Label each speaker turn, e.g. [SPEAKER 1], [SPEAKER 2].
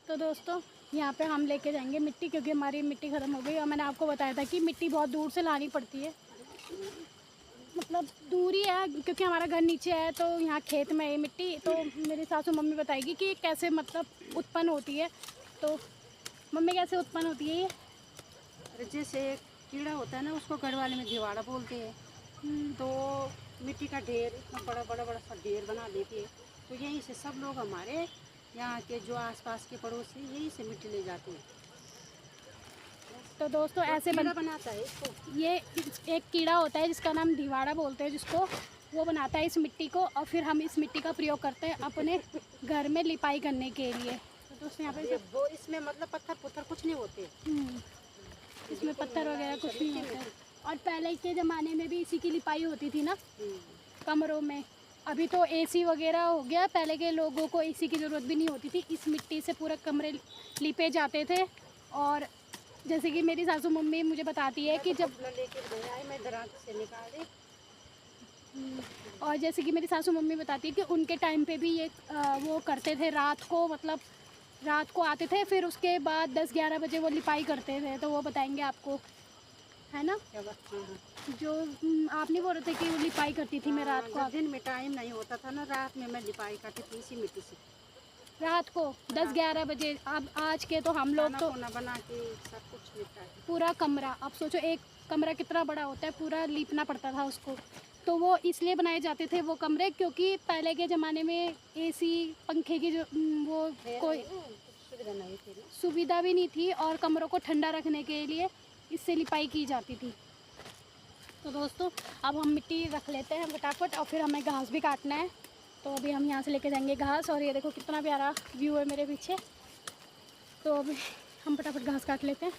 [SPEAKER 1] तो दोस्तों यहाँ पे हम लेके जाएंगे मिट्टी, क्योंकि हमारी मिट्टी ख़त्म हो गई और मैंने आपको बताया था कि मिट्टी बहुत दूर से लानी पड़ती है। मतलब दूरी है क्योंकि हमारा घर नीचे है, तो यहाँ खेत में है मिट्टी। तो मेरी सासू मम्मी बताएगी कि कैसे मतलब उत्पन्न होती है। तो मम्मी कैसे उत्पन्न होती है ये?
[SPEAKER 2] जैसे कीड़ा होता है ना, उसको गढ़वाले में दिवाड़ा बोलते हैं। तो मिट्टी का ढेर इतना बड़ा बड़ा बड़ा सा ढेर बना देती है। तो यहीं से सब लोग हमारे यहाँ के जो आसपास के पड़ोसी यहीं से मिट्टी ले जाते हैं।
[SPEAKER 1] तो दोस्तों ऐसे
[SPEAKER 2] बनाता है इसको।
[SPEAKER 1] ये एक कीड़ा होता है जिसका नाम दिवाड़ा बोलते हैं, जिसको वो बनाता है इस मिट्टी को, और फिर हम इस मिट्टी का प्रयोग करते हैं अपने घर में लिपाई करने के लिए। तो दोस्तों यहाँ पे
[SPEAKER 2] वो इसमें मतलब पत्थर पुत्थर कुछ नहीं होते।
[SPEAKER 1] इसमें पत्थर वगैरह कुछ नहीं होता है। और पहले के ज़माने में भी इसी की लिपाई होती थी ना कमरों में। अभी तो एसी वगैरह हो गया, पहले के लोगों को एसी की ज़रूरत भी नहीं होती थी। इस मिट्टी से पूरे कमरे लिपे जाते थे। और जैसे कि मेरी सासू मम्मी मुझे बताती है कि जब
[SPEAKER 2] मैं दराज से निकाले।
[SPEAKER 1] और जैसे कि मेरी सासू मम्मी बताती है कि उनके टाइम पे भी ये वो करते थे रात को, मतलब रात को आते थे, फिर उसके बाद 10-11 बजे वो लिपाई करते थे। तो वो बताएंगे आपको, है ना? जो आप नहीं बोल रहे थे कि वो लिपाई करती थी मैं रात को?
[SPEAKER 2] दिन में टाइम नहीं होता था ना, रात में मैं लिपाई करती थी इसी मिट्टी से।
[SPEAKER 1] रात को 10-11 बजे। अब आज के तो हम लोग तो
[SPEAKER 2] बना के सब कुछ निपटा के
[SPEAKER 1] पूरा कमरा, अब सोचो एक कमरा कितना बड़ा होता है, पूरा लीपना पड़ता था उसको। तो वो इसलिए बनाए जाते थे वो कमरे, क्योंकि पहले के ज़माने में एसी पंखे की जो वो कोई सुविधा भी नहीं थी, और कमरों को ठंडा रखने के लिए इससे लिपाई की जाती थी। तो दोस्तों अब हम मिट्टी रख लेते हैं फटाफट, और फिर हमें घास भी काटना है। तो अभी हम यहाँ से लेके जाएंगे घास, और ये देखो कितना प्यारा व्यू है मेरे पीछे। तो अभी हम फटाफट घास काट लेते हैं।